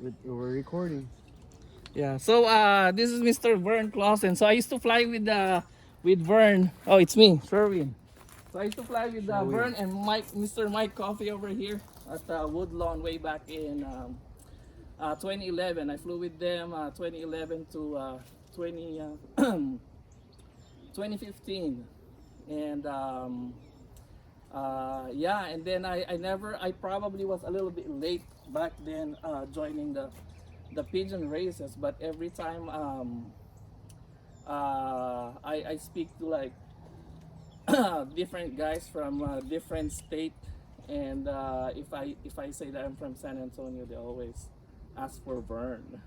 We're recording. Yeah. So this is Mr. Vern Clausen. So I used to fly with Vern. Oh, it's me, Sherwin. So I used to fly with Sherwin. Vern and Mr. Mike Coffee over here at Woodlawn way back in 2011. I flew with them 2011 to 20, 2015, and yeah, and then I probably was a little bit late back then joining the pigeon races, but every time I speak to like different guys from different state, and if I say that I'm from San Antonio, they always ask for Vern.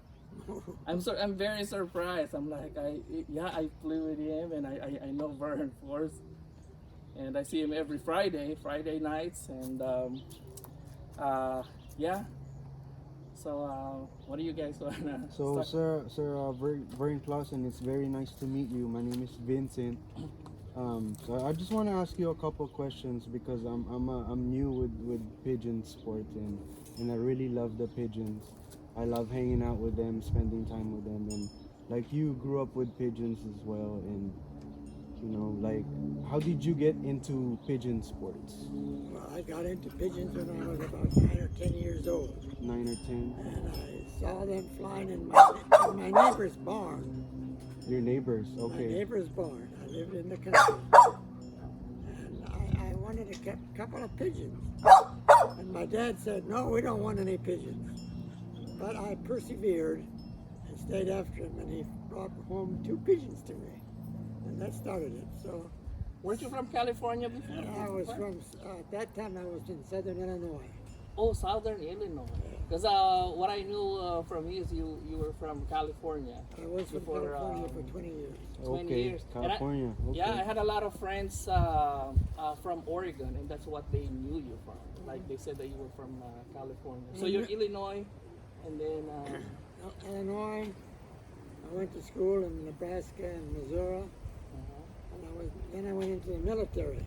I'm very surprised. I'm like yeah, I flew with him, and I know Vern, of course, and I see him every Friday nights, and uh, yeah. So what do you guys wanna So, start? Vern Clausen, it's very nice to meet you. My name is Vincent. So I just want to ask you a couple questions because I'm new with pigeon sport, and I really love the pigeons. I love hanging out with them, spending time with them, and like you grew up with pigeons as well. And like, how did you get into pigeon sports? Well, I got into pigeons when I was about 9 or 10 years old, 9 or 10. and I saw them flying in my neighbor's barn. Your neighbors, My okay. neighbor's barn. I lived in the country, and I wanted a couple of pigeons. And my dad said, "No, we don't want any pigeons." But I persevered and stayed after him, and he brought home 2 pigeons to me, and that started it. So Weren't you from California before? I was from at that time I was in Southern Illinois. Oh, Southern Illinois. Because what I knew from you is you were from California. I was from Before, California for 20 years. 20 Okay, years. And California. Okay. Yeah, I had a lot of friends from Oregon, and that's what they knew you from. Like they said that you were from California. So you're Illinois, and then Illinois. I went to school in Nebraska and Missouri, and then I went into the military.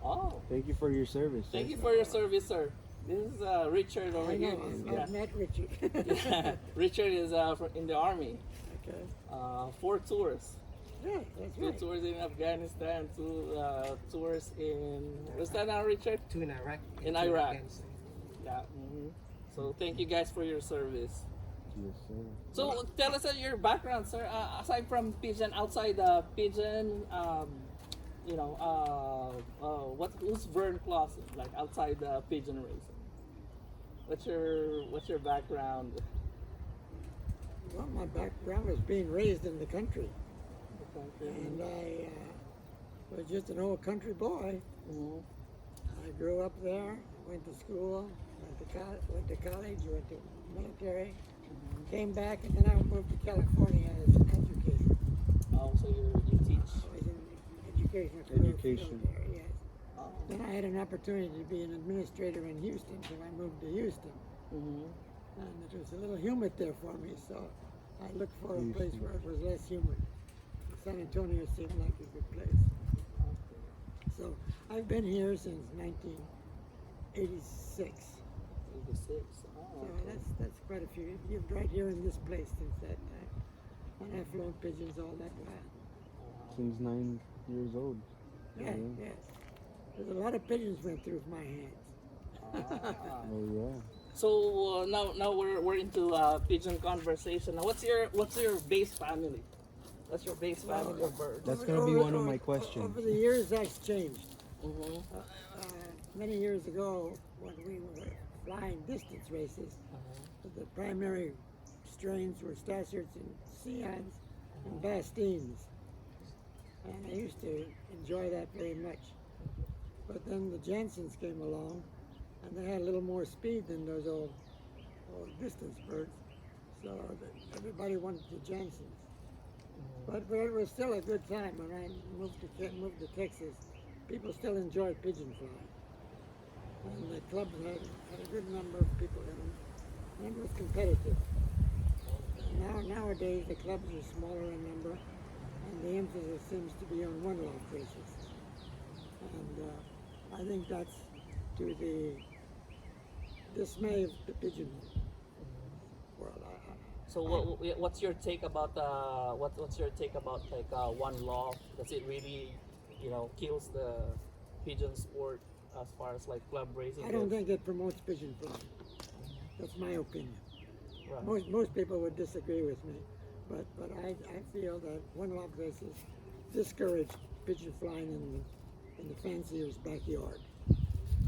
oh, Thank you for your service. thank you for your service, sir. This is Richard over I here. know, I've met Richard. Yeah. Richard is in the army. Okay. 4 tours. Yeah, that's 2 right. tours in Afghanistan, 2 tours in what's that now, Richard? 2 in Iraq. In 2 Iraq. Afghanistan. Yeah. So thank you guys for your service. Yes, sir. So tell us your background, sir. Aside from pigeon, outside pigeon, who's Vern Clausen? Like outside the pigeon racing. What's your background? Well, my background was being raised in the country, Okay. and I was just an old country boy. Mhm. I grew up there, went to school, went to college, went to military, came back, and then I moved to California as an educator. Oh, so you teach. I was in education. Education. There, yes. Oh. Then I had an opportunity to be an administrator in Houston, so I moved to Houston. Mm-hmm. And it was a little humid there for me, so I looked for a place Houston. where it was less humid. San Antonio seemed like a good place. So I've been here since 1986. 86. Oh, So okay. that's quite a few. You've been right here in this place since that time. And I've flown pigeons all that while. Since 9 years old. Yeah, yes. There's a lot of pigeons went through my hands. Ah. Oh yeah. So now we're into pigeon conversation. Now, what's your base family? What's your base family of birds? That's gonna be one of my questions. Over the years, that's changed. Mm-hmm. Many years ago, when we were flying distance races, the primary strains were Stasserts and Seons and Bastines. And I used to enjoy that very much. But then the Jansons came along, and they had a little more speed than those old distance birds. So everybody wanted the Jansons. But it was still a good time when I moved to Texas. People still enjoyed pigeon flying. And the clubs had a good number of people in them, and it was competitive. Nowadays, the clubs are smaller in number, and the emphasis seems to be on one-off races. And I think that's to the dismay of the pigeon So what's your take about what's your take about like one law? Does it really, kills the pigeon sport as far as like club racing I don't goes? think it promotes pigeon flying. That's my opinion. Right. Most people would disagree with me, but I feel that one log races discourage pigeon flying in the fancier's backyard.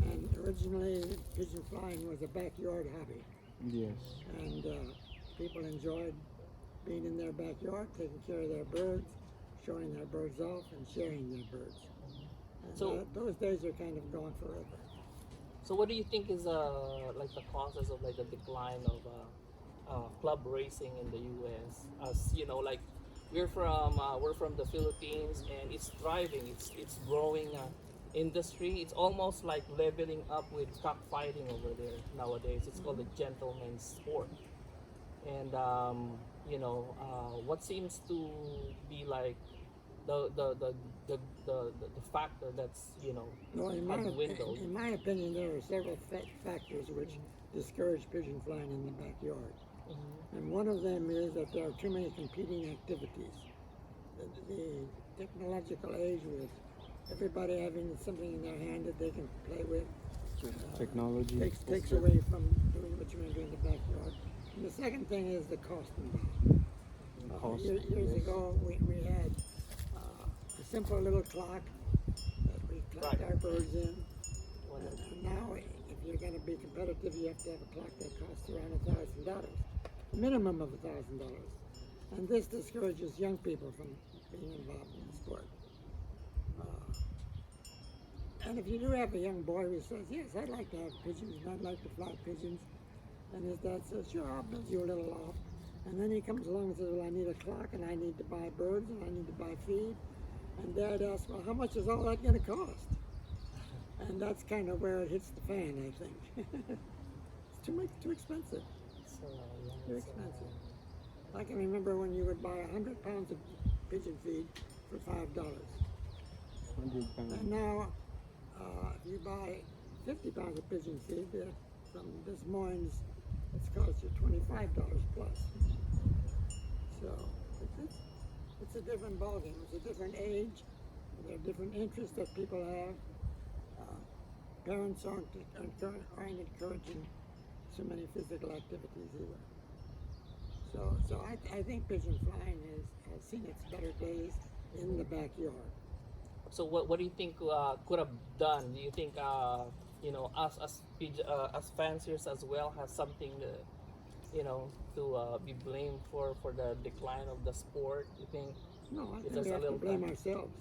And originally, pigeon flying was a backyard hobby, Yes. and people enjoyed being in their backyard, taking care of their birds, showing their birds off, and sharing their birds. And So- those days are kind of gone forever. So what do you think is like the causes of like the decline of club racing in the U.S.? As you know, like we're from the Philippines and it's thriving. It's growing industry. It's almost like leveling up with cockfighting over there nowadays. It's called a gentleman's sport. And what seems to be like the factor that's Well, dwindled. in my opinion, there are several factors which discourage pigeon flying in the backyard. And one of them is that there are too many competing activities. The technological age with everybody having something in their hand that they can play with Technology. takes away from doing what you want to do in the backyard. And the second thing is the cost involved. Cost, Years yes. ago, we had a simple little clock that we clocked Right. our birds in. Well, And now, if you're going to be competitive, you have to have a clock that costs around $1,000, minimum of $1,000. And this discourages young people from being involved in the sport. And if you do have a young boy who says, yes, I'd like to have pigeons and I'd like to fly pigeons, and his dad says, sure, I'll build you a little loft. And then he comes along and says, well, I need a clock and I need to buy birds and I need to buy feed. And Dad asks, well, how much is all that going to cost? And that's kind of where it hits the fan, I think. It's too expensive. so, Too expensive. I can remember when you would buy 100 pounds of pigeon feed for $5. 100 pounds. And now, if you buy 50 pounds of pigeon feed from Des Moines, it's cost you $25 plus. So it's a different ballgame. It's a different age. There are different interests that people have. Parents aren't encouraging so many physical activities either. So I think pigeon flying has seen its better days in the backyard. So what do you think could have done? Do you think as fanciers as well has something to be blamed for the decline of the sport? You think? No, I It's think just we a have to little blame time. ourselves.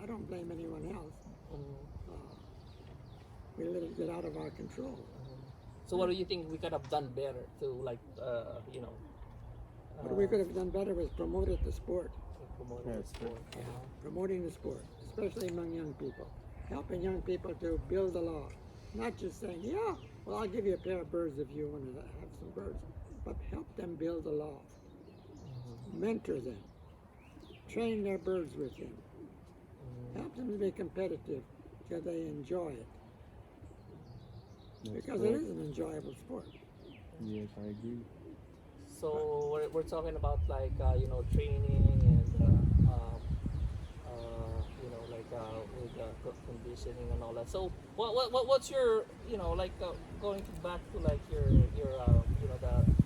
I don't blame anyone else. We let it get out of our control. So what do you think we could have done better to What we could have done better was promoted the sport, promote Yeah, the sport? promoting the sport, especially among young people, helping young people to build a law, not just saying, yeah, well, I'll give you a pair of birds if you want to have some birds, but help them build a law, mentor them, train their birds with them, help them to be competitive so they enjoy it, That's because it correct. is an enjoyable sport. Yes, I agree. So we're talking about like training and with conditioning and all that. So what's your going back to like your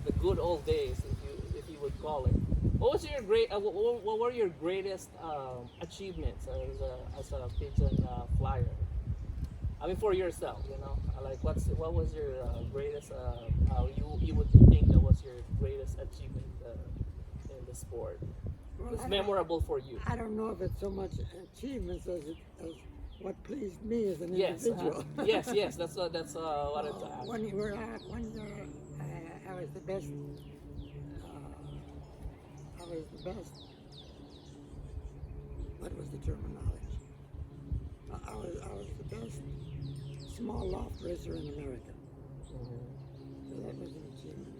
the good old days, if you would call it. What was your what were your greatest achievements as a pigeon flyer? I mean, for yourself, like what was your greatest? You would think that was your greatest achievement in the sport? Well, It's I don't- memorable for you. I don't know if it's so much achievements as what pleased me as an Yes, individual. yes. That's what it's at. One year, I was the best. I was the best. What was the terminology? I was the best small loft racer in America. So that was an achievement.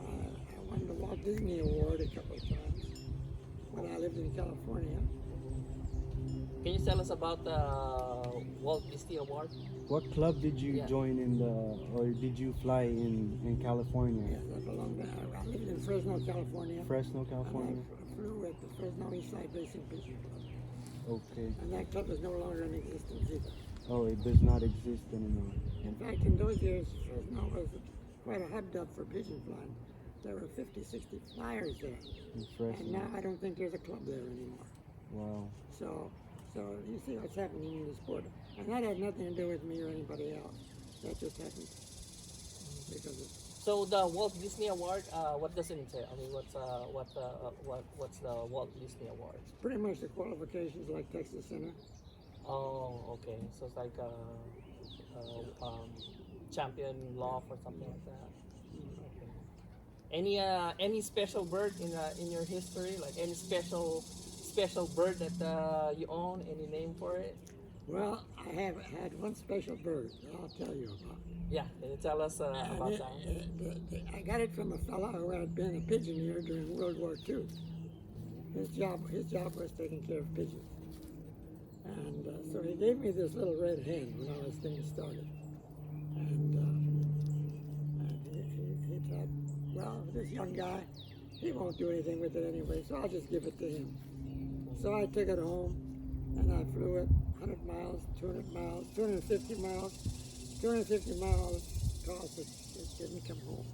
I won the Walt Disney Award a couple of times when I lived in California. Can you tell us about the Walt Disney Award? What club did you Yeah. join in or did you fly in California? Yes, I belong there. I lived in Fresno, California. Fresno, And California. I flew at the Fresno Eastside Racing Pigeon Club. Okay. And that club is no longer in existence either. Oh, it does not exist anymore. In fact, in those years, Fresno was quite a hub for pigeon flying. There were 50, 60 flyers there. In And Fresno. now I don't think there's a club there anymore. Wow. So you see what's happening in the sport. And that had nothing to do with me or anybody else. That just happened because of, So the Walt Disney Award, what does it entail? I mean, what's the Walt Disney Award? pretty much the qualifications like Texas Center. Oh, okay. So it's like champion loft or something like that. Okay. Any special bird in your history? Like any special bird that you own? Any name for it? Well, I have had one special bird that I'll tell you about. Yeah. Can you tell us And about it- that? I got it from a fellow who had been a pigeoneer during World War II. His job was taking care of pigeons. And so he gave me this little red hen when I was getting started. And he thought, well, this young guy, he won't do anything with it anyway, so I'll just give it to him. So I took it home and I flew it 100 miles, 200 miles, 250 miles. 250 miles because it didn't come home.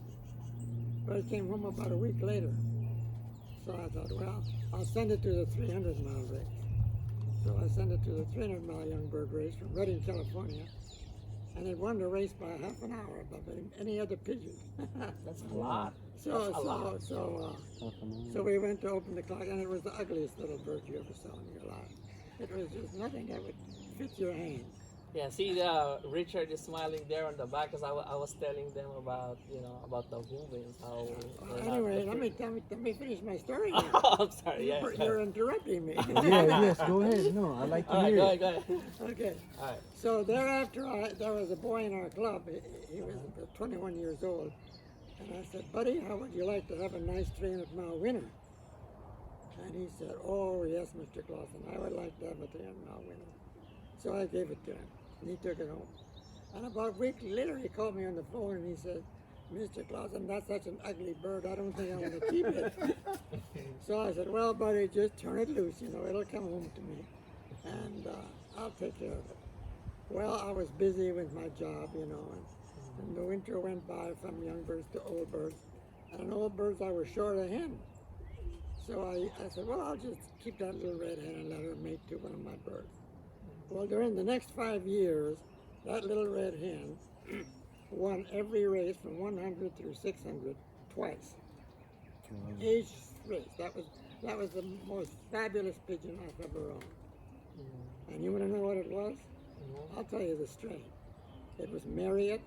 But it came home about a week later. So I thought, well, I'll send it to the 300-mile race. So I sent it to the 300-mile young bird race from Redding, California. And it won the race by half an hour above any other pigeon. That's a lot. So we went to open the clock, and it was the ugliest little bird you ever saw in your life. It was just nothing that would fit your hand. Yeah, see, Richard is smiling there on the back because I was telling them about about the Hubins. How they're not Anyway, different. let me finish my story. Now. Oh, I'm sorry. Yeah. You're interrupting me. Yes, go ahead. No, I like to All right, hear go it. ahead, go ahead. Okay. All right. So thereafter, there was a boy in our club. He was 21 years old. And I said, buddy, how would you like to have a nice 300-mile winner? And he said, oh, yes, Mr. Clausen, I would like to have a 300-mile winner. So I gave it to him, and he took it home. And about a week later, he called me on the phone, and he said, Mr. Clausen, that's such an ugly bird. I don't think I want to keep it. So I said, well, buddy, just turn it loose. It'll come home to me, and I'll take care of it. Well, I was busy with my job, and the winter went by from young birds to old birds. And old birds, I was short a hen. So I said, well, I'll just keep that little red hen and let her mate to one of my birds. Well, during the next 5 years, that little red hen won every race from 100 through 600 twice. Each race. That was the most fabulous pigeon I've ever owned. And you want to know what it was? I'll tell you the strain. It was Marriott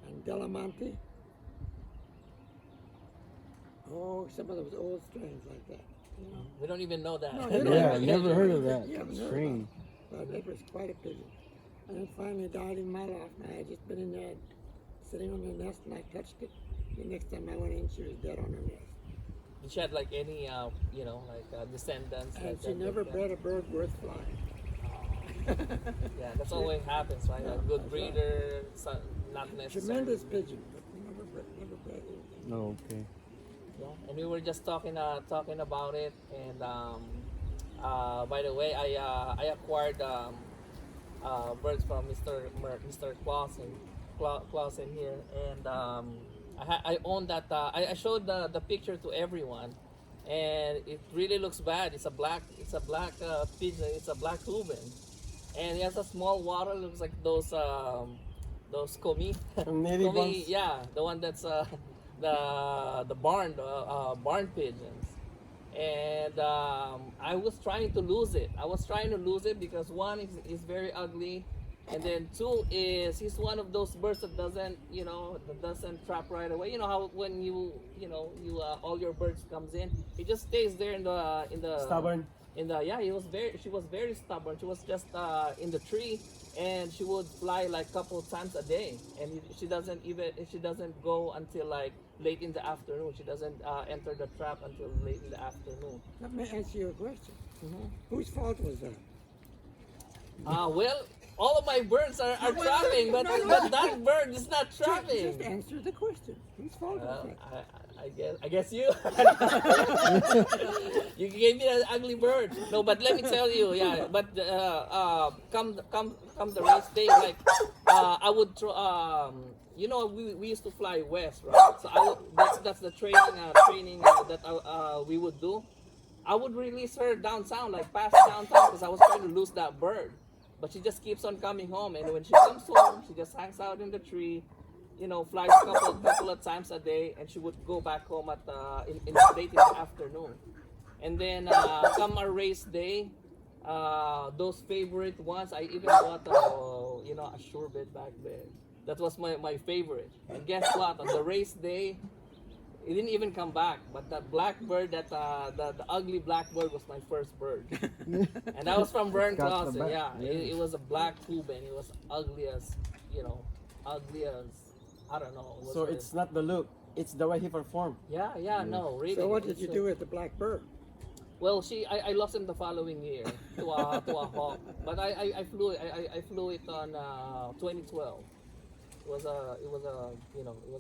and Delamonte. Oh, some of those old strains like that. We don't even know that. No, you don't Yeah, even- never heard of that. You haven't heard Strain. about it. But it was quite a pigeon. And it finally died in my loft. And I had just been in there sitting on the nest, and I touched it. The next time I went in, she was dead on her nest. Did she had like any descendants? And like she that, never like bred a bird worth flying. Yeah, that's always happens, right? A good breeder, not necessarily. Tremendous pigeon, but never bred anything. Oh, okay. Yeah, and we were just talking about it, and by the way, I acquired birds from Mr. Clausen here, and I own that. I showed the picture to everyone, and it really looks bad. It's a black pigeon. It's a black Cuban, and it has a small water. Looks like those comi. Native Comi, ones? yeah, the one that's the barn pigeons. And I was trying to lose it. Because one is very ugly, and then two is he's one of those birds that doesn't trap right away. You know how when you all your birds comes in, he just stays there in the Stubborn. She was very stubborn. She was just in the tree, and she would fly like couple times a day, and she doesn't go until like late in the afternoon. She doesn't enter the trap until late in the afternoon. Let me ask you a question. Whose fault was that? Well, all of my birds are traveling, but that bird is not Just traveling. answer the question. Whose fault is it? I guess you. You gave me an ugly bird. No, but let me tell you, yeah. But come the race day, like I would we used to fly west, right? So that's the training that we would do. I would release her down south, like past downtown, because I was trying to lose that bird. But she just keeps on coming home, and when she comes home, she just hangs out in the tree, flies a couple of times a day, and she would go back home at late in the afternoon. And then come our race day, those favorite ones, I even bought a shorebird back then. That was my favorite. And guess what? On the race day, it didn't even come back. But that blackbird, the ugly blackbird was my first bird. And that was from Vern Got the Clausen. back, Yeah, yeah. It was a black Cuban. It was ugly as, I don't know. It was So a- it's not the look, it's the way he performed. yeah, no, really. So what did It's you a- do with the black bird? Well, I lost him the following year to a hawk, but I flew it on 2012. It was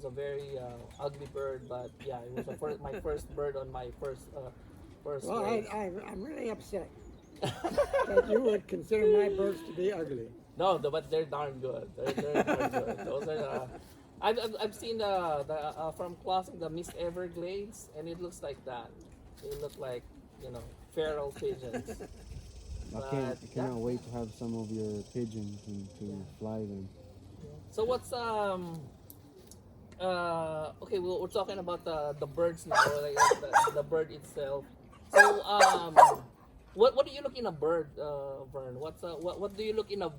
a very ugly bird, but yeah, it was my first bird on my first Well, race. I'm really upset that you would consider my birds to be ugly. No, but they're darn good. They're darn good. Those are I've seen the from Clausen the Miss Everglades, and it looks like that. They look like feral pigeons. I cannot wait to have some of your pigeons and to fly them. So what's okay, we're talking about the birds now, or like the bird itself. So what do you look in a bird, Vern? What do you look in a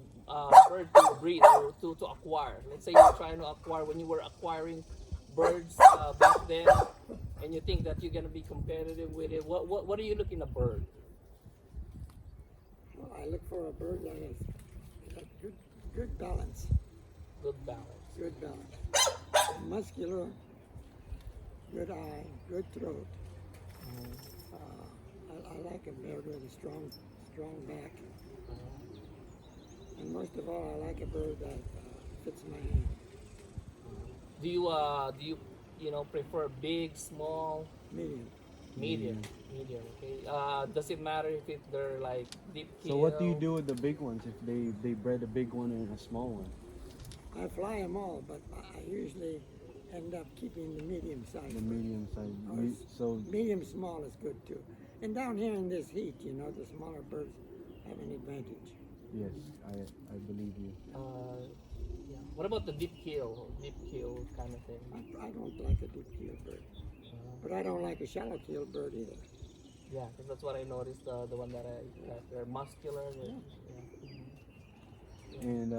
bird to breed or to acquire? Let's say you're trying to acquire when you were acquiring birds back then, and you think that you're gonna be competitive with it. What do you look in a bird? Well, I look for a bird that has good balance, Good balance. good balance, muscular, good eye, good throat. I like a bird with a strong back, and most of all, I like a bird that fits my hand. Do you prefer big, small? Medium. Medium. Okay. Does it matter if they're like deep kill? So what do you do with the big ones if they bred a big one and a small one? I fly them all, but I usually end up keeping the medium size. The medium size. Oh, So Medium small is good too. And down here in this heat, the smaller birds have an advantage. yes, I believe you. Yeah. What about the deep kill kind of thing? I don't like a deep keeled bird, but I don't like a shallow keeled bird either. Yeah, because that's what I noticed. The one that they're muscular. And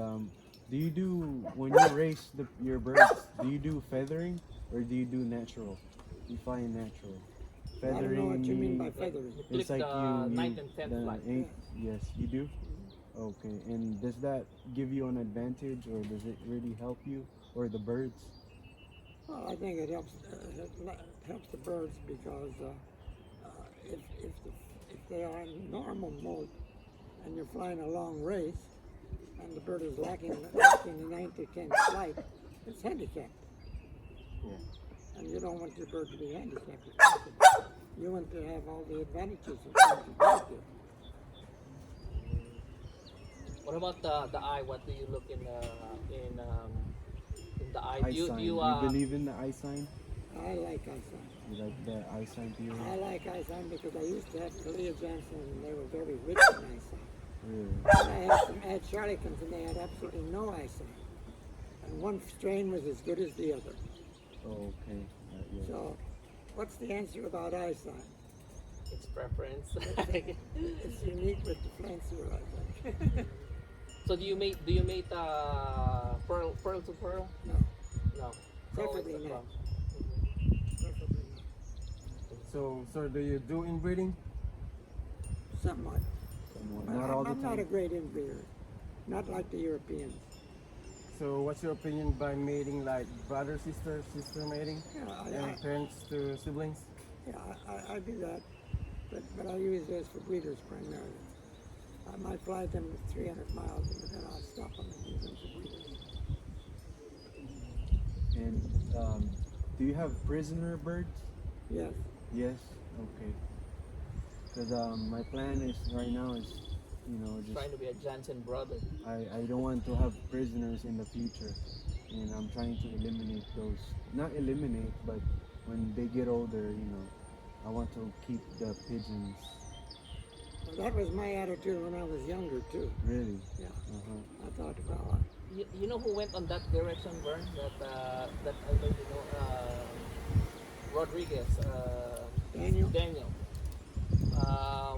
do you do when you race your birds? Do you do feathering or do you do natural? You fly in natural. I don't know what you mean by meaning feathering. Click it's like the you 9th and 10th the flight. eighth. Yes, you do. Okay, and does that give you an advantage or does it really help you or the birds? Well, I think it helps. Helps the birds because if they are in normal mode and you're flying a long race and the bird is lacking the 9th or 10th flight, it's handicapped. And you don't want your bird to be handicapped. You want to have all the advantages of being competitive. What about the eye? What do you look in the eye? Eye sign. You believe in the eye sign? I like eye sign. You like the eye sign to your I like eye sign because I used to have Kalia Johnson and they were very rich in eye sign. Really? And I had some Ad Charlicans and they had absolutely no eye sign. And one strain was as good as the other. Oh, okay. Yeah. So, what's the answer about eye sign? It's preference. It's unique with the flancier, I think. So do you mate pearl to pearl? No, No. Preferably it's a not. cross. preferably not. So do you do inbreeding? Somewhat. Somewhat. But Not all the I'm not a time. great inbreeder. Not like the Europeans. So what's your opinion by mating like brother, sister mating? Yeah, And parents to siblings? I do that. But I use this for breeders primarily. I might fly them 300 miles and then I'll stop them and use them for breeders. And do you have prisoner birds? Yes. Yes. Okay. Because my plan is right now is, you know, just Trying to be a Jansen brother. I don't want to have prisoners in the future, and I'm trying to eliminate those. Not eliminate, but when they get older, you know, I want to keep the pigeons. Well, that was my attitude when I was younger too. Really? Yeah. Uh-huh. I thought, well, You know who went on that direction, Vern? That I know you know, Rodriguez, Daniel? Daniel.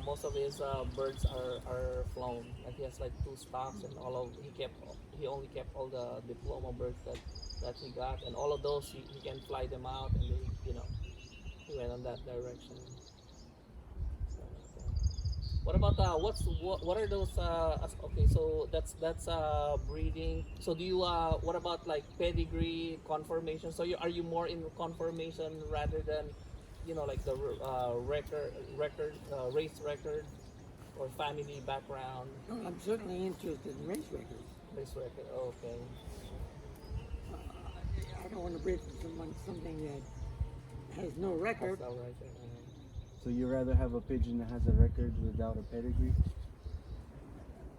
Most of his birds are flown. Like he has like 2 stocks, and he only kept all the diploma birds that he got, and all of those he can fly them out, and they, you know, he went on that direction. So, what about what are those? Okay, so that's breeding. So do you what about like pedigree, conformation? So are you more in conformation rather than, you know, like the race record or family background? well, I'm certainly interested in race records. Race record. Okay. I don't want to breed for something that has no record. That's all right. So you rather have a pigeon that has a record without a pedigree?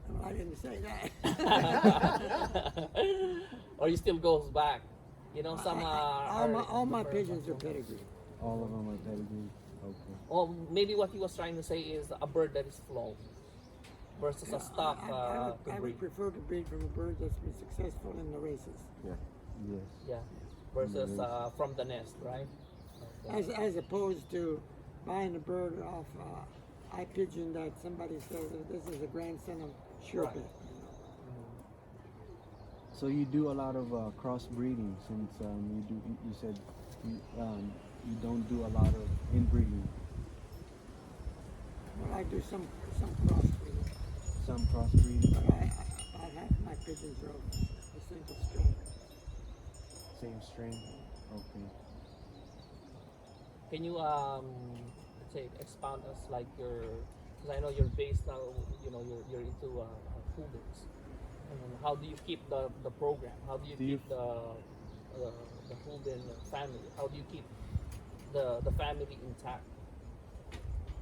Well, I didn't say that. Or you still goes back. You know, some all my pigeons are pedigree. All of them are pedigree. Okay. Or maybe what he was trying to say is a bird that is flown versus a stock I to breed. would prefer to breed from a bird that's been successful in the races, Yeah. Yes. Yeah. Versus from the nest, right? Okay. as opposed to buying a bird off eye pigeon that somebody says that this is a grandson of Sherbet. Right. So you do a lot of crossbreeding since you said you don't do a lot of inbreeding. Well, I do some crossbreeding, Some crossbreeding, but about half my pigeons are a single strain. same strain. Okay. Can you let's say expound us like your, because I know you're based now, you know, you're into Cougars. And how do you keep the program? How do you keep the Hogan family? How do you keep the family intact?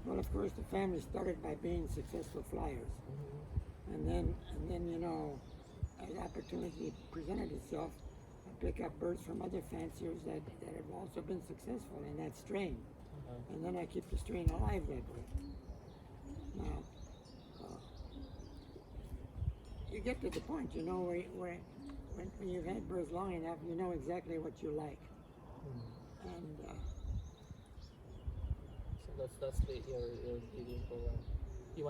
Well, of course, the family started by being successful flyers, and then you know, as opportunity presented itself, I pick up birds from other fanciers that have also been successful in that strain, and then I keep the strain alive that way. Now, you get to the point, you know, where when you've had birds long enough, you know exactly what you like, and. That's your breeding program. You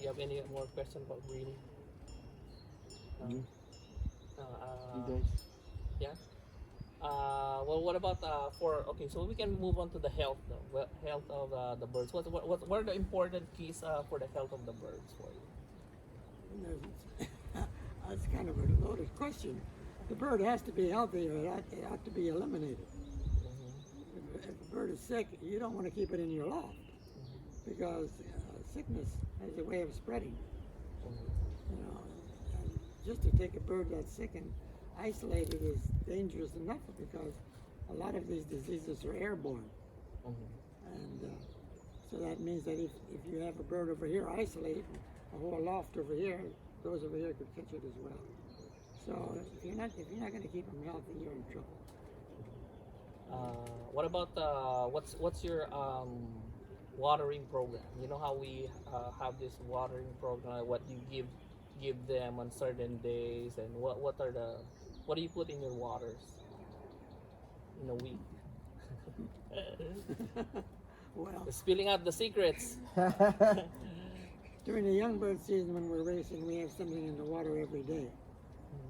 you have any more questions about breeding? You Uh, guys? yeah. Well, what about okay? So we can move on to the health, though. Well, health of the birds. What are the important keys for the health of the birds for you? That's kind of a loaded question. The bird has to be healthy, or it ought to be eliminated. If a bird is sick, you don't want to keep it in your loft because sickness has a way of spreading. You know, and just to take a bird that's sick and isolate it is dangerous enough because a lot of these diseases are airborne. And so that means that if you have a bird over here isolated, a whole loft over here, those over here could catch it as well. So if you're not going to keep them healthy, you're in trouble. What about what's your watering program? You know how we have this watering program, what you give them on certain days, and what do you put in your waters in a week? Well, Spilling out the secrets. during the young bird season when we're racing, we have something in the water every day,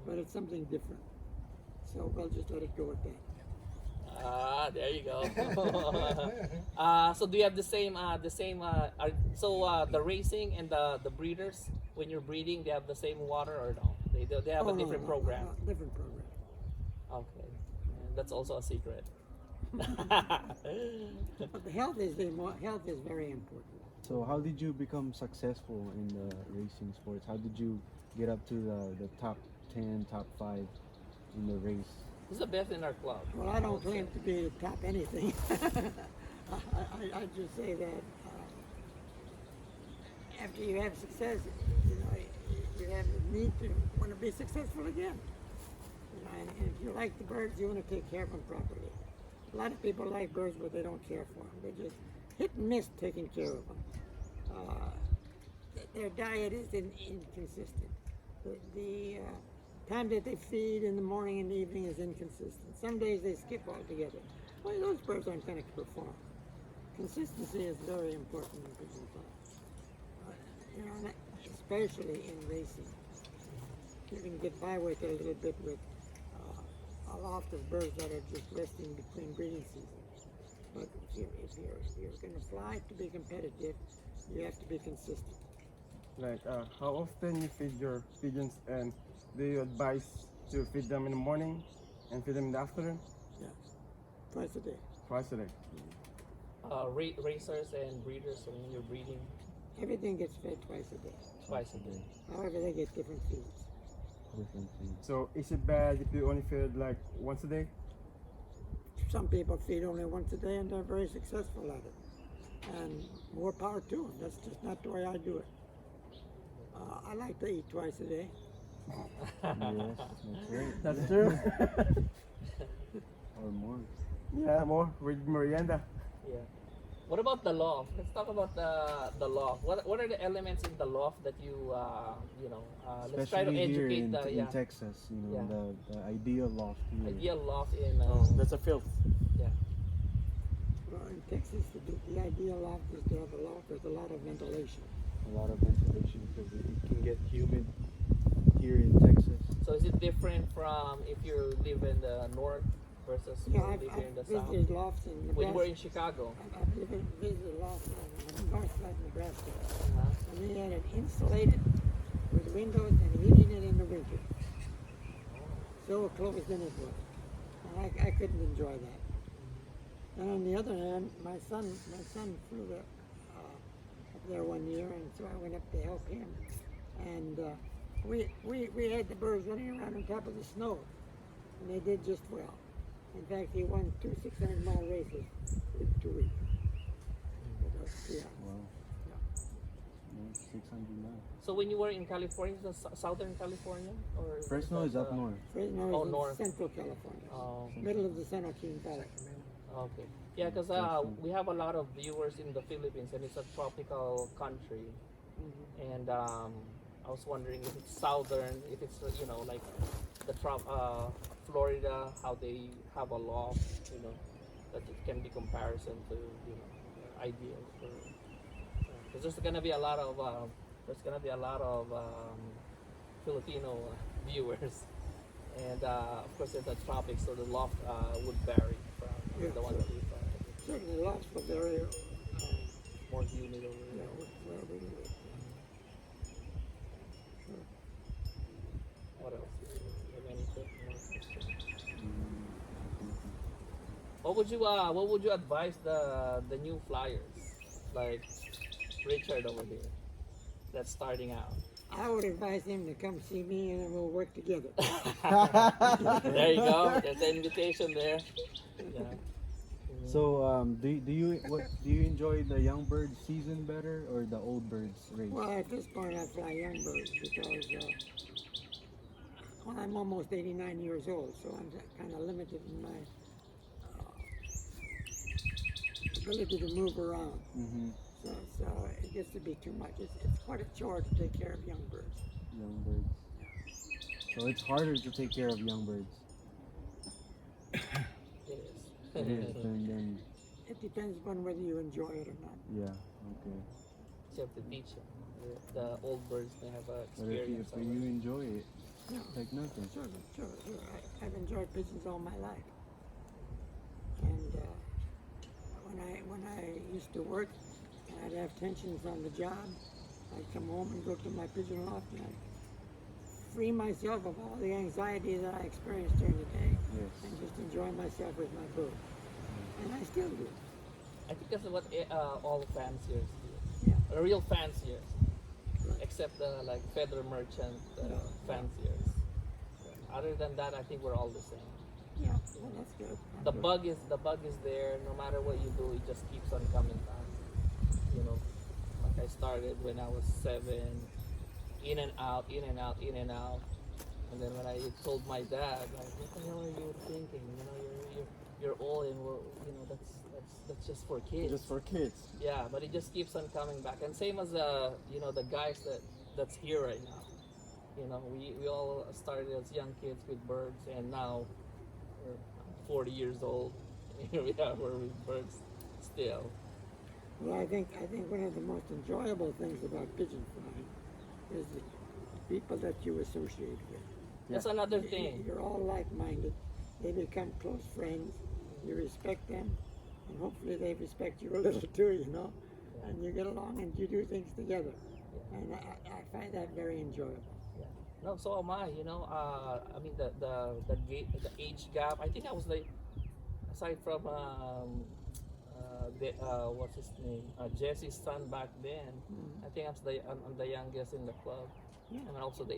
but it's something different. So we'll just let it go at that. There you go. So do you have the same the racing and the breeders, when you're breeding, they have the same water or no? They have a different program. Different program. Okay, and that's also a secret. But the health is very important. So how did you become successful in the racing sports? How did you get up to the top 10, top 5 in the race? He's the best in our club. Well, I don't claim to be top anything. I just say that after you have success, you have the need to want to be successful again. And if you like the birds, you want to take care of them properly. A lot of people like birds, but they don't care for them. They just hit and miss taking care of them. Their diet is inconsistent. The time that they feed in the morning and the evening is inconsistent. Some days they skip altogether. Well, those birds aren't going to perform. Consistency is very important in pigeon farm. Especially in racing. You can get by with it a little bit with a loft of birds that are just resting between breeding seasons. But if you're going to fly to be competitive, you have to be consistent. Like, how often you feed your pigeons, and do you advise to feed them in the morning and feed them in the afternoon? Yeah, twice a day. Twice a day. Racers and breeders, so when you're breeding, Everything gets fed twice a day. twice a day. However, they get different feeds. Different things. So is it bad if you only feed like once a day? Some people feed only once a day and they're very successful at it. And more power to them. That's just not the way I do it. I like to eat twice a day. Yes, that's right. That's true. Or more. Yeah, more with merienda. Yeah. What about the loft? Let's talk about the loft. What are the elements in the loft that you let's try to Especially here educate in Texas, Yeah. the ideal loft here. ideal loft in That's a filth. Well, in Texas, the ideal loft is to have a loft with a lot of ventilation. A lot of ventilation because it can get humid here in Texas. So is it different from if you live in the north versus Yeah, you I've live here in the south? visited lofts in Nebraska. When you were in Chicago, I've visited lofts in Northwest Nebraska. uh-huh. And they had it insulated with windows and heating it in the winter. So closed in it was. And I couldn't enjoy that. And on the other hand, my son flew up there one year, and so I went up to help him. And we had the birds running around on top of the snow, and they did just well. In fact, he won 2 600-mile races in 2 weeks. Yeah. Wow. 600 miles. So when you were in California, is it Southern California or Fresno is up north. Fresno Oh, is in north. Central California, Oh, middle of the San Joaquin Valley. okay. Yeah, because we have a lot of viewers in the Philippines, and it's a tropical country. Mhm. And I was wondering if it's southern, if it's like the Florida, how they have a loft, that it can be comparison to ideal for. Because there's gonna be a lot of Filipino viewers, and of course in the tropics, so the loft would vary from Yeah, the one that we find. Certainly lots of very More humid over there. where we live. Sure. What else? Have anything more? What would you advise the new flyers, like Richard over here, that's starting out? I would advise him to come see me and then we'll work together. There you go. There's the invitation there. Yeah. So, do you enjoy the young birds season better or the old birds race? Well, at this point I fly young birds because I'm almost 89 years old, so I'm kind of limited in my ability to move around. Mm-hmm. So it gets to be too much. It's quite a chore to take care of young birds. Young birds. So it's harder to take care of young birds. It It is. is. Then It depends upon whether you enjoy it or not. yeah. Okay. You have to teach them. The old birds, they have a But if experience. you enjoy it, No, like nothing. sure. I've enjoyed pigeons all my life. And when I used to work, and I'd have tensions on the job, I'd come home and go to my pigeon loft and I'd free myself of all the anxiety that I experienced during the day Yes. and just enjoy myself with my bird. and I still do. I think that's what all fanciers do. Yeah. Real fanciers, Right. except the like Federal Merchant Yeah. fanciers. Other than that, I think we're all the same. Yeah, well, that's good. The bug is there. No matter what you do, it just keeps on coming back. You know, like I started when I was 7, in and out, in and out, in and out. And then when I told my dad, like, what the hell are you thinking? You know, you're old, and that's just for kids. Just for kids. Yeah, but it just keeps on coming back. And same as you know, the guys that's here right now. You know, we all started as young kids with birds, and now we're 40 years old. Here we are, we're with birds still. Well, I think one of the most enjoyable things about pigeon flying is the people that you associate with. That's another thing. You're all like-minded. They become close friends. You respect them, and hopefully they respect you a little too. You know, and you get along and you do things together. And I find that very enjoyable. No, so am I. You know, I mean the age gap. I think I was like, aside from what's his name, Jesse's son back then. I think I'm the youngest in the club. Yeah. And also the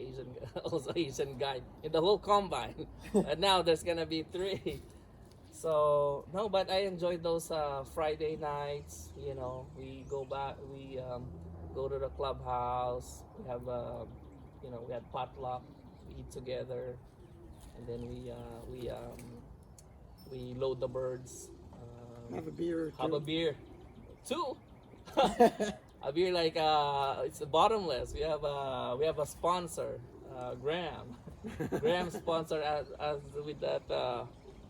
Asian guy in the whole combine. And now there's gonna be 3. So no, but I enjoyed those Friday nights. You know, we go back, we go to the clubhouse. We have we had potluck, we eat together, and then we load the birds. Have a beer or two. Have a beer, 2. A beer like it's bottomless. We have a sponsor, Graham. Graham sponsor as with that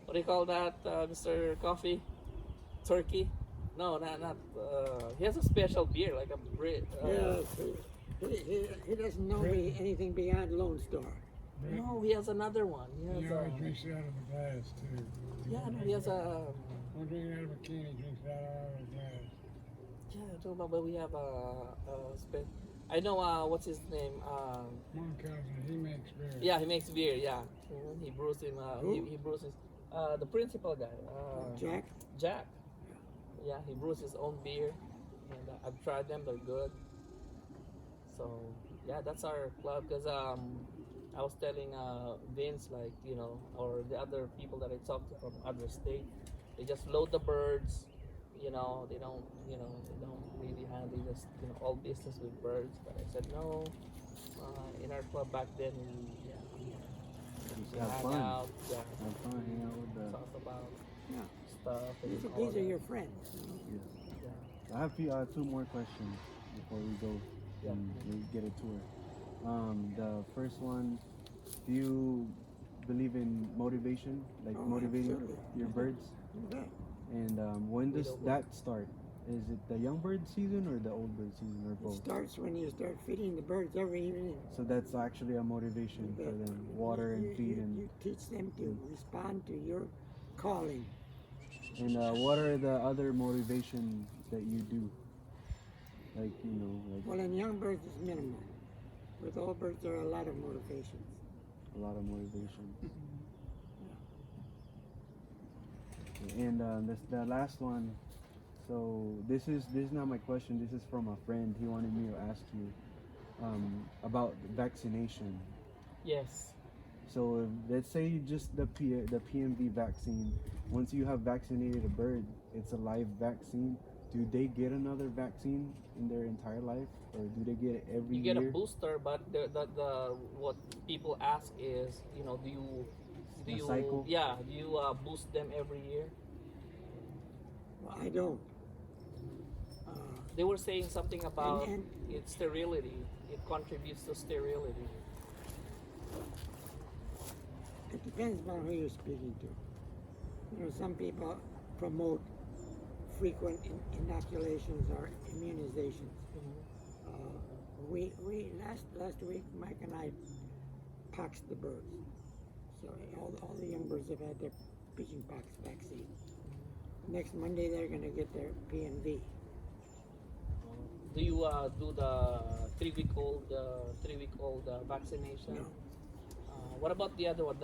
what do you call that, Mr. Coffee? Turkey? No, not. He has a special beer like a Brit. Yes, he doesn't know anything beyond Lone Star. No, he has another one. He He has always drinks it out of a glass too. yeah, no, he has a. Don't drink it out of a can, he drinks it out of a glass. Yeah, I don't know, but we have I know what's his name. Vern Clausen, he makes beer. Yeah, he makes beer. Yeah, he brews him. Who? He brews his. The principal guy. Jack? Jack. Yeah, he brews his own beer, and I've tried them. They're good. So yeah, that's our club. Cause I was telling Vince, like, you know, or the other people that I talked to from other state, they just load the birds. You know, they don't really handle this, you know, all business with birds. But I said no. In our club back then, we Have hang fun. out, yeah, Have fun, hang out with the. talk about Yeah. stuff. And These, all these are that. your friends. You know? Yeah. I have 2 more questions before we go Yeah. and we get a tour. The first one, do you believe in motivation, like Oh, motivating absolutely. your birds? Okay. And when does don't that start? Is it the young bird season or the old bird season or It both? starts when you start feeding the birds every evening. So that's actually a motivation for them, water and feed and. You teach them to respond to your calling. And what are the other motivations that you do? Like, you know, like Well, in young birds, it's minimal. With old birds, there are a lot of motivations. a lot of motivation. And this the last one. So this is not my question. This is from a friend. He wanted me to ask you about vaccination. Yes. So let's say just the PMV vaccine. Once you have vaccinated a bird, it's a live vaccine. Do they get another vaccine in their entire life, or do they get it every You year? get a booster, but the what people ask is, you know, do A you cycle? yeah, do you boost them every year? Well, I don't. They were saying something about And- its sterility. It contributes to sterility. It depends upon who you're speaking to. You know, some people promote frequent inoculations or immunizations. We last week, Mike and I poxed the birds. So all the young birds have had their pigeon pox vaccine. Next Monday, they're going to get their PMV. Do you do the 3-week-old vaccination? No. What about the other one?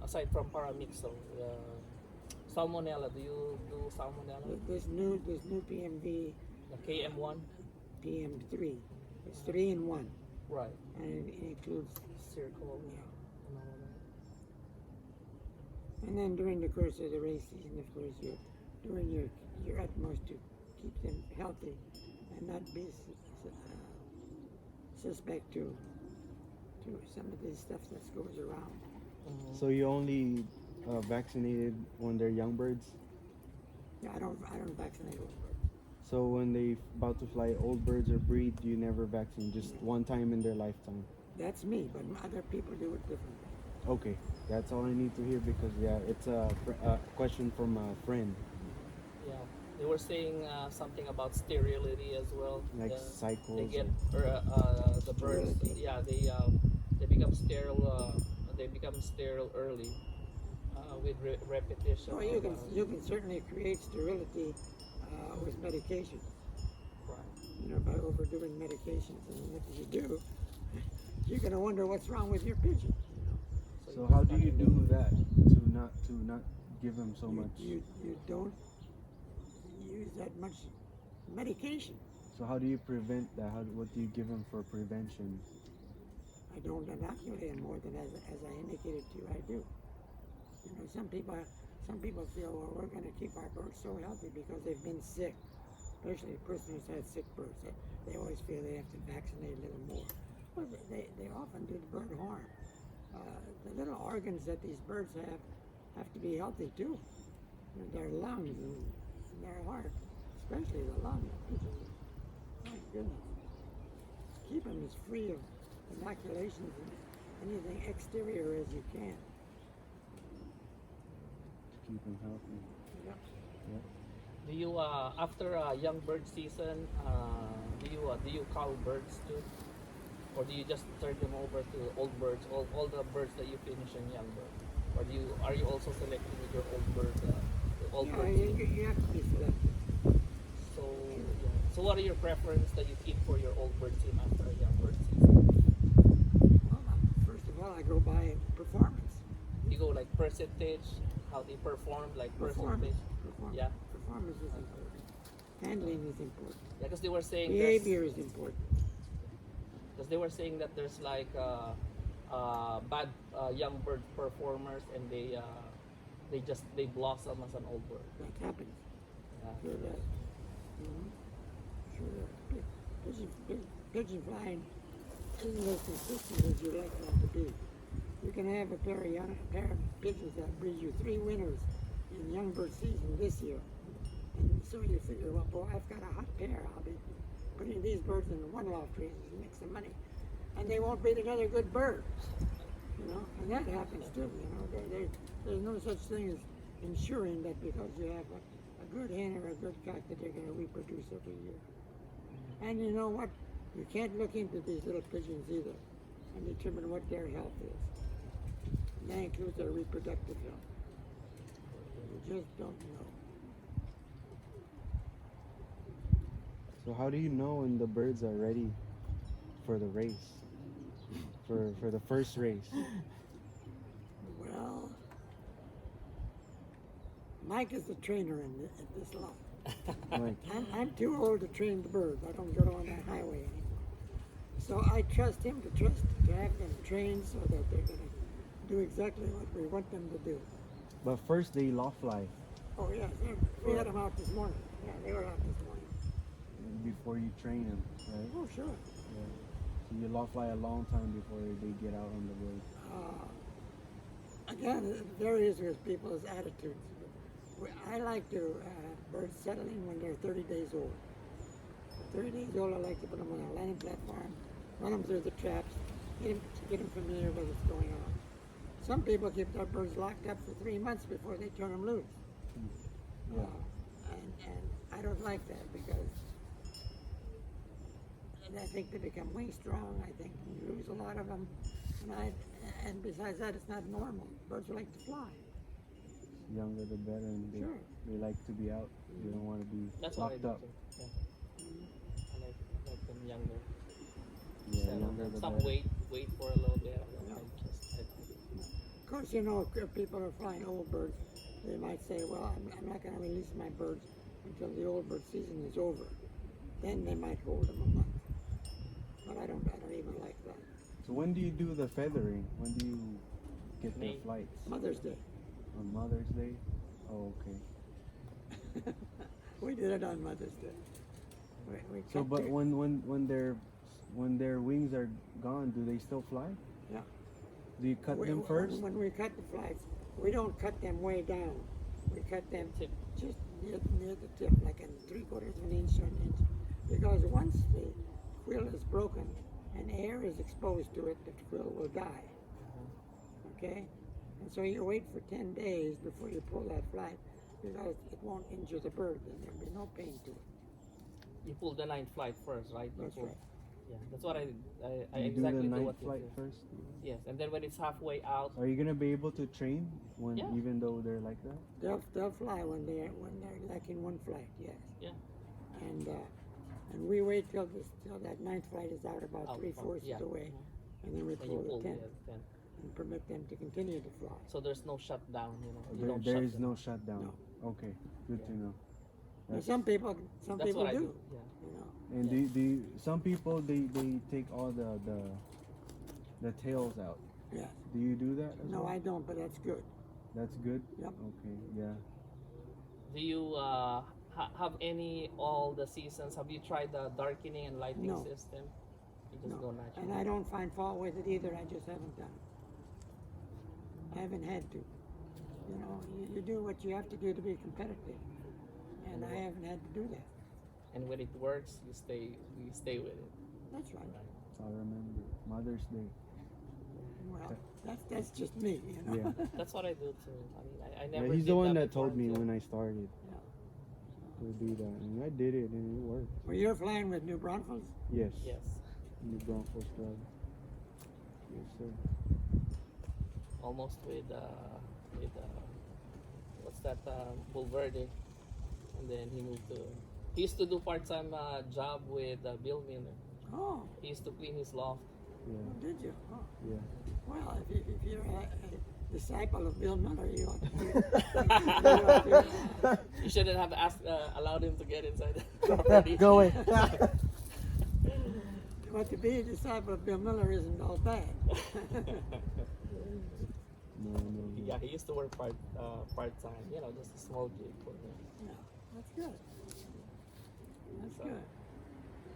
Aside from paramyxo, Salmonella. Do you do salmonella? This new PMV The KM1? PM3. It's 3 in 1, Right. and it includes Circle. yeah. And all of that. And then during the course of the race season, of course, you're doing your utmost to keep them healthy and not be suspect to some of this stuff that goes around. So you only vaccinated when they're young birds? Yeah, I don't vaccinate old birds. So when they about to fly old birds or breed, you never vaccinate, just one time in their lifetime? That's me, but other people do it differently. Okay, that's all I need to hear because it's a question from a friend, Yeah. They were saying something about sterility as well. like They cycles. get the birds. Sterility. Yeah, they become sterile. They become sterile early with repetition. Well, you can certainly create sterility with medication. Right. You know, by overdoing medications, and if you do, you're gonna wonder what's wrong with your pigeon. You know, So how do you do that to not give them so much? You don't use that much medication. So how do you prevent that? What do you give them for prevention? I don't inoculate them more than as I indicated to you I do. You know, some people feel, well, we're going to keep our birds so healthy because they've been sick, especially a person who's had sick birds. They always feel they have to vaccinate a little more. Well, they often do the bird harm. The little organs that these birds have to be healthy too. You know, their lungs and their heart, especially the lungs. My goodness. Keep them as free of inoculations and anything exterior as you can. To keep them healthy. Yep. Do you after young bird season? Do you cull birds too, or do you just turn them over to old birds? All the birds that you finish in young bird, or are you also selecting with your old bird? You have to be selective. So so what are your preference that you keep for your old bird team after a young bird season? Well, first of all, I go by performance. You go like percentage, how they perform, like percentage. Performance. Yeah. Performance is important. Handling is important. Yeah, because they were saying Behavior is important. because they were saying that there's like bad young bird performers and they blossom as an old bird. That happens. Yeah. Sure does. Sure does. Pigeon flying isn't as consistent as you'd like that to be. You can have a pair of pigeons that breed you 3 winners in young bird season this year. And so you figure, well, boy, I've got a hot pair. I'll be putting these birds in one loft races and make some money. And they won't breed another good bird. You know, and that happens too. You know, there's no such thing as ensuring that because you have a good hen or a good cock that they're going to reproduce every year. And you know what? You can't look into these little pigeons either and determine what their health is. And that includes their reproductive health. You just don't know. So how do you know when the birds are ready for the race? For the first race? Well, Mike is the trainer at this lot. Like, I'm too old to train the birds. I don't go on that highway anymore. So I trust him to have them trained so that they're going to do exactly what we want them to do. but first they loft fly Oh yeah, we had them out this morning. Yeah, they were out this morning. before you train them, right? Oh sure. So you loft fly a long time before they get out on the road. Again, it varies with people's attitudes. I like to birds settling when they're 30 days old. At 30 days old, I like to put them on a landing platform, run them through the traps, get them familiar with what's going on. Some people keep their birds locked up for 3 months before they turn them loose. Yeah. And I don't like that because I think they become wing strong. I think you lose a lot of them. And besides that, it's not normal. Birds like to fly. Younger the better, and Sure. they like to be out. They don't want to be That's what I locked do up. too. Yeah. I like them younger. Yeah, Settle younger them. the Some better. wait for a little bit. Of course, you know, if people are flying old birds. they might say, well, I'm not going to release my birds until the old bird season is over. Then they might hold them a month. But I don't even like that. So when do you do the feathering? When do you get their May. flights? Mother's Day. On Mother's Day? Oh, okay. We did it on Mother's Day. We So, cut but the- when their wings are gone, do they still fly? Yeah. Do you cut we- them first? When we cut the flights, we don't cut them way down. We cut them Tip. just near the tip, like in 3/4 of an inch or an inch. Because once the quill is broken and air is exposed to it, the quill will die. Okay? And so you wait for 10 days before you pull that flight because it won't injure the bird and there'll be no pain to it. You pull the ninth flight first, right? You That's pull- right. Yeah, that's what I You exactly do the do night what you flight do. first? Yes, and then when it's halfway out, Are you gonna be able to train when Yeah. even though they're like that? They'll fly when they're like in one flight, yes. yeah, And we wait till that ninth flight is out about out, 3/4 yeah. of the way, and then we Then you pull pull the the 10th 10. and permit them to continue to fly. So there's no shutdown, you know. You There, don't there shut is them. no shutdown. Okay, good to know. Now, That's- some people That's what I do, do. Yeah. you know. And some people they take all the tails out. Yes. Do you do that? As No, well? I don't, but that's good. That's good. Yep. Okay. Yeah. Do you have any all the seasons? Have you tried the darkening and lighting No. system? You just No. go And natural. I don't find fault with it either. I just haven't done it. I haven't had to. You know, you do what you have to do to be competitive, and I haven't had to do that. And when it works, you stay with it. That's right. I remember Mother's Day. Well, that's just me, you know. Yeah. That's what I do too. I mean, I Yeah, never. he's did the one that before told me until- when I started to do that, and I did it, and it worked. Well, you're flying with New Braunfels? Yes. Yes, New Braunfels Club. Yes, sir. almost with what's that Bulverde, and then he moved to. He used to do part-time job with Bill Miller. Oh, He used to clean his loft. Yeah. did you? Oh. Yeah. Well, if you're a disciple of Bill Miller, you ought to. You shouldn't have allowed him to get inside the property. Go away. But to be a disciple of Bill Miller isn't all bad. No. Yeah, he used to work part-time. You know, just a small gig for him. Yeah, that's good. That's So- good.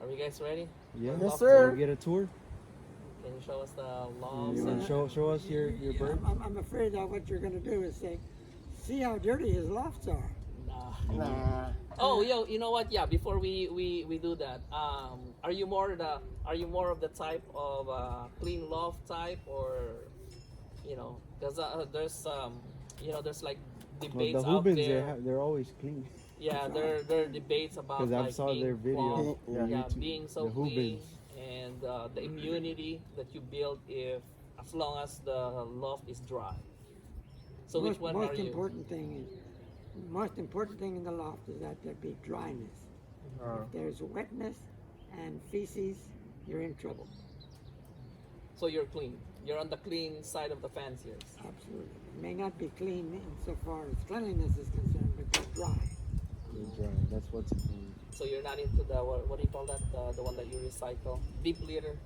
Are you guys ready? Yeah. Yes, So sir. we get a tour. Can you show us the You lofts? want and- to show us your bird? I'm afraid that what you're going to do is say, see how dirty his lofts are. Nah. Oh, yo, you know what? Yeah, before we do that, are you more of the type of clean loft type, or because there's there's like Well, debates the out Hoobins, there. they're always clean. Yeah, there are debates about Because I like saw being their video. clogged, on yeah, YouTube, being so the clean, Hoobins. and the immunity that you build as long as the loft is dry. So which one most are you? important thing in the loft is that there be dryness. If there's wetness and feces, you're in trouble. So you're clean. You're on the clean side of the fence here. Absolutely. It may not be clean insofar as cleanliness is concerned, but they're dry. They're dry. That's what's important. So you're not into the what do you call that? The one that you recycle, deep litter.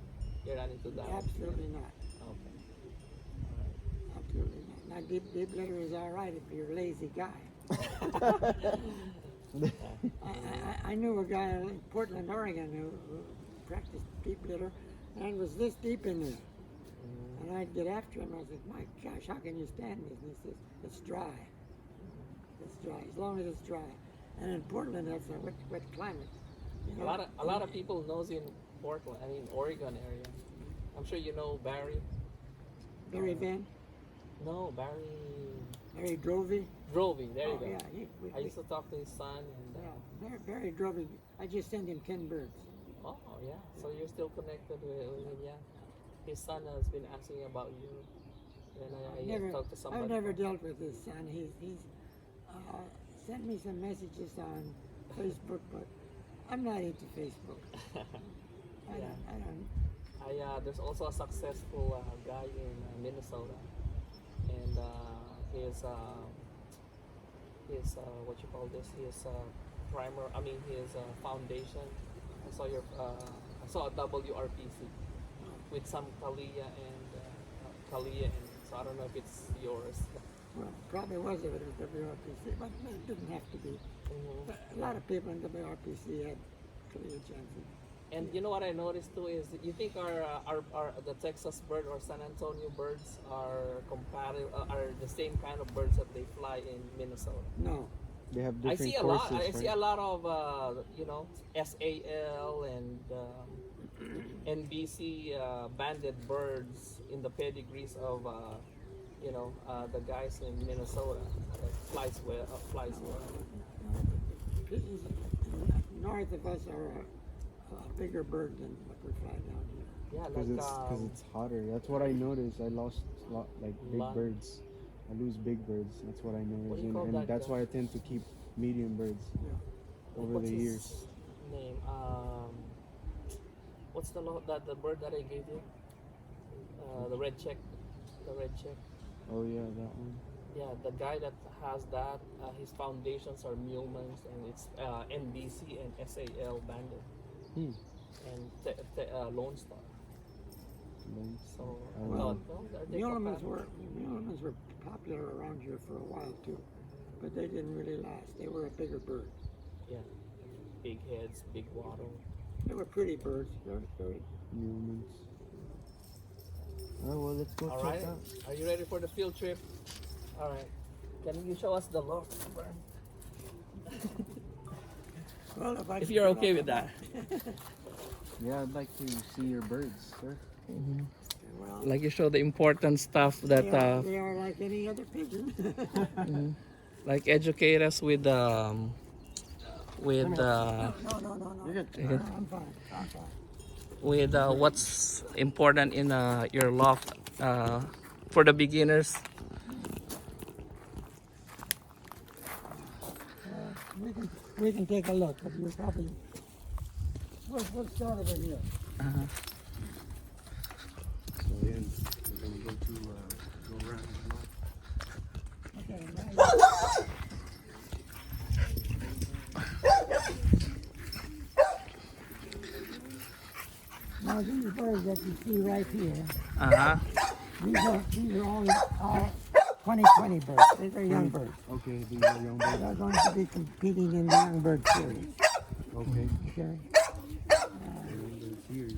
You're not into that. Absolutely not. Okay. Absolutely not. Now, deep litter is all right if you're a lazy guy. I knew a guy in Portland, Oregon, who practiced deep litter, and it was this deep in there. And I'd get after him. I was like, my gosh, how can you stand this? And he says, it's dry. It's dry, as long as it's dry. And in Portland, that's a wet climate. You A know, lot of people knows in Portland. I mean Oregon area. I'm sure you know Barry. Barry Van, No, Barry Drovey. Drovey. There you Oh, go. yeah, I used to talk to his son, and Barry Drovey. I just sent him 10 birds. oh yeah. So you're still connected with him, yeah. His son has been asking about you, and I talked to somebody. I've never dealt with his son. He's sent me some messages on Facebook, but I'm not into Facebook. I don't. There's also a successful guy in Minnesota, and his what you call this, his primer. I mean his foundation. I saw your I saw a WRPC with some Kalia and so I don't know if it's yours. Well, probably was if it was WRPC, but it didn't have to be. A lot of people in WRPC had Kalia Jansen. And you know what I noticed too is you think our the Texas bird or San Antonio birds are compatible are the same kind of birds that they fly in Minnesota. No, They have I different see a courses, lot. I right? see a lot of you know SAL and NBC banded birds in the pedigrees of you know the guys in Minnesota that flies well. pigeons north of us are a bigger bird than what we fly down here. Yeah, Because like it's hotter. That's what I noticed. I lost like big Lot. birds. I lose big birds. That's what I What noticed, do you call and that, that's guy? why I tend to keep medium birds over what's the his years. name? What's the bird that I gave you? The red check. The red check. Oh yeah, that one. Yeah, the guy that has that, his foundations are Mulmans and it's NBC and SAL banded Hmm. and Lone Star. So, Well, are they Mulemans compatible? were popular around here for a while too, but they didn't really last. They were a bigger bird. Yeah, big heads, big waddle. They were pretty birds. Very. Humans. Oh well, let's go All check right, out. are you ready for the field trip? All right, can you show us the loft, Vern? Well, If you're okay with that. Yeah, I'd like to see your birds, sir. Well, Like you show the important stuff that they are like any other pigeon. like educate us with No. with I'm fine. I'm fine. with what's important in your loft for the beginners. We can take a look, but you probably. We'll start over here. So yeah, we're gonna go around. Okay. Now these birds that you see right here, these are all 2020 birds. These are young birds. Okay, these are young birds. They're going to be competing in the young bird series. Okay. Okay. Here's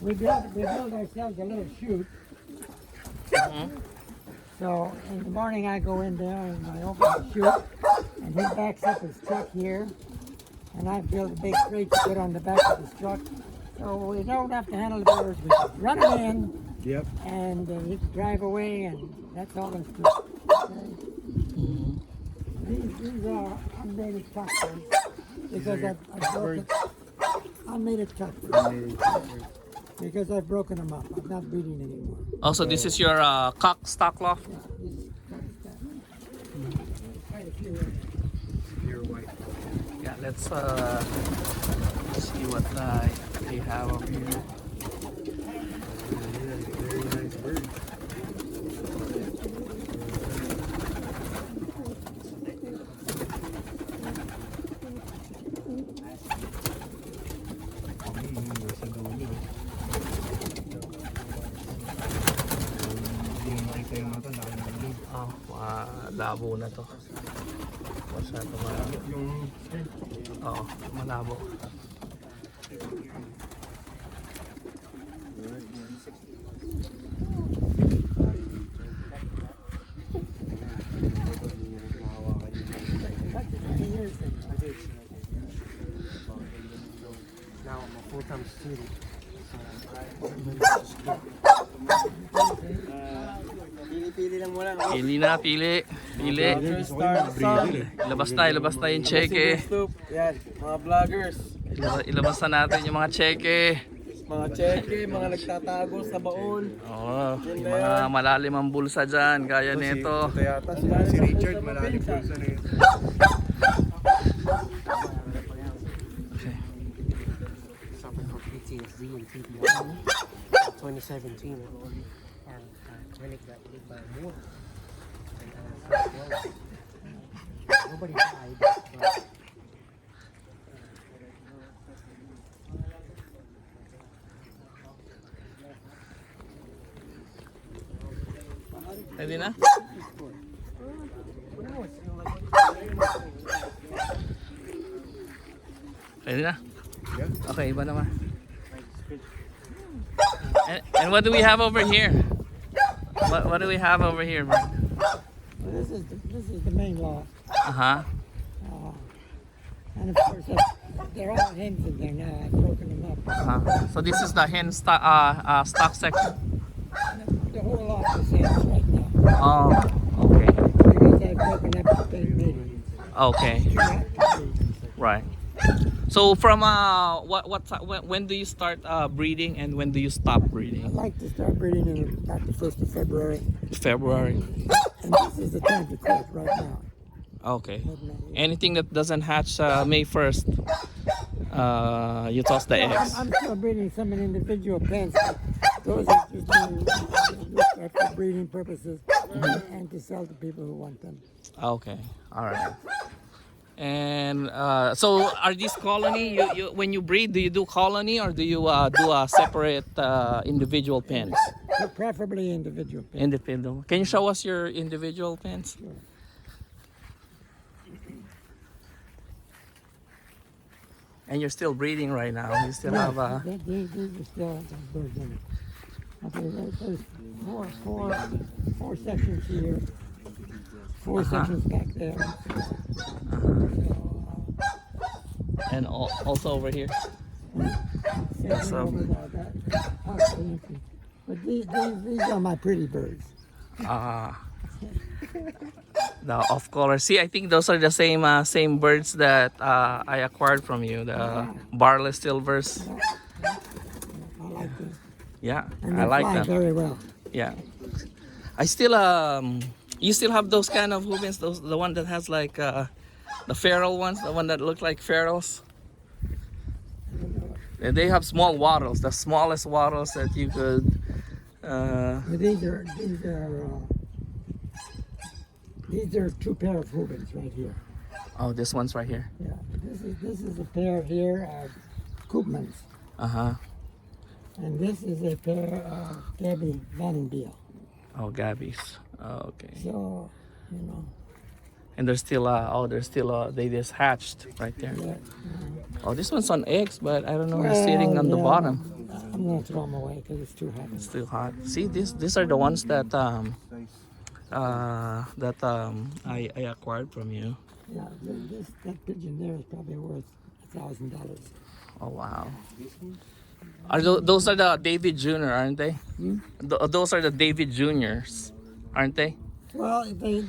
We build ourselves a little chute. So in the morning I go in there and I open the chute and he backs up his truck here and I build a big crate to put on the back of his truck. So we don't have to handle the birds. We just run them in Yep. and he can drive away and that's all it's good. Okay? These are unmated tuck birds because I've broken unmated tuck birds because I've broken them up. I'm not breeding anymore. Also, this is your cock stock loft. Yeah, this is quite a few in there. Pure white. Yeah, let's see what they have up here. Very nice bird. Oh, malabo na to. Masyado malabo. Oo, malabo. Now I'm a full-time student. Pili-pili lang muna. Pili na, pili. Pili. Ilabas na yung cheque. Yan, mga vloggers, Ilabas na natin yung mga cheque. mga cheque, mga nagtatago sa baon. Oo, yung mga malalim ang bulsa dyan, gaya nito. Ito yata si Richard, malalim po sa rin. Suffered from PTSD and PTSD. 2017, our when it got hit by a moon. And nobody died. But, Ready na? Ready na? Okay, iba naman. And what do we have over here? What do we have over here, bro? Well, this is the main loft. Uh-huh. And of course, they're all hens in there now. I've broken them up. Uh-huh. So this is the hen stock section. The whole loft is hens right now. Oh, okay. Because I've broken up the big meetings. Okay. Right. So from when do you start breeding and when do you stop I'd breeding? like to start breeding in about the 1st of February. February. And this is the time to quit right now. Okay. Anything that doesn't hatch May 1st, you toss the eggs. I'm still breeding some in individual pens. But those are just being for breeding purposes and to sell to people who want them. Okay. All right. And so are these colony? You when you breed, do you do colony or do you do a separate individual pens? Preferably individual pens. Individual. Can you show us your individual pens? Sure. And you're still breeding right now. You still have These are still birds in it. Okay, there's four sections here, 4 sections back there. and also over here. Section So- over there, partially empty. But these are my pretty birds. The off color. See, I think those are the same birds that I acquired from you. The barless silvers. I like them. Yeah, And I they like fly them. very well. Yeah. I still you still have those kind of hubins, the one that has like the feral ones, the one that look like ferals. And they have small wattles, the smallest wattles that you could. But these are 2 pair of hubins right here. Oh, this one's right here. Yeah, this is a pair here of Koopmans, and this is a pair of Gabby Vandenbiel. Oh, Gabby's. Oh, okay. So, you know, And they're still they just hatched right there. yeah. Oh, this one's on eggs, but I don't know. It's sitting on the bottom. I'm gonna throw them away because it's too heavy. It's still hot. See, these are the ones that I acquired from you. Yeah, that pigeon there is probably worth $1,000. Oh wow. Those are the David Jr., aren't they? Those are the David Juniors, aren't they? Well, they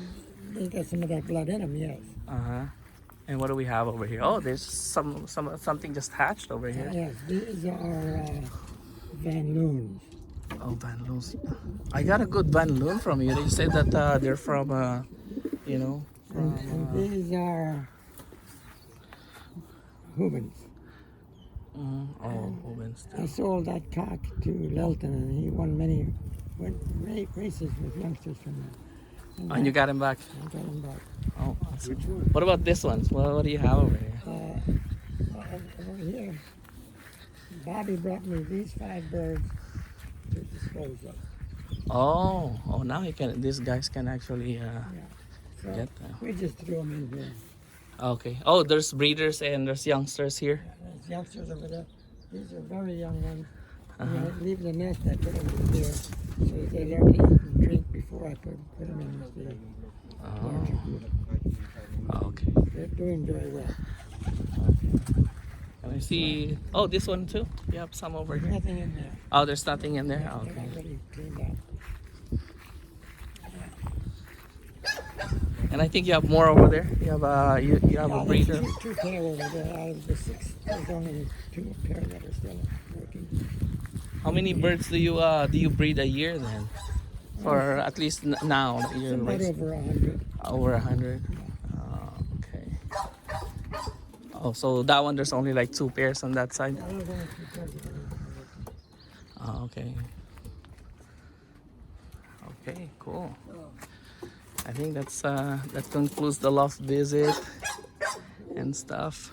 got some of that blood in them, yes. And what do we have over here? Oh, there's something just hatched over here. Yes, these are Van Loons. Oh, Van Loons. I got a good Van Loon from you. They said that they're from, you know, from. And these are Hubins. Oh, Rubens. I sold that cock to Lelton, and he won many races with youngsters from there. And you got him back. I got him back. Oh, awesome. What about this one? What do you have over here? Over here, Bobby brought me these 5 birds to dispose of. Oh, now these guys can actually So get them. we just threw them in here. Okay. Oh, there's breeders and there's youngsters here. There's youngsters over there. These are very young ones. When I leave the nest, I put them in here so that they learn to eat and drink before I put them in the larger group. Okay. They're doing very well. And I see. Oh, this one too. You have some over here. Nothing in there. Oh, there's nothing in there. They're Okay. already cleaned out. And I think you have more over there. You have a breeder. There's 2 pair over there. Out of the 6, there's only 2 pair that are still working. How many birds do you breed a year then? Or at least now that you're About raising? over 100. Over 100. Okay. Oh, so that one there's only like 2 pairs on that side. There's only 2 pairs that are working. Oh, okay. Okay, cool. I think that concludes the loft visit and stuff.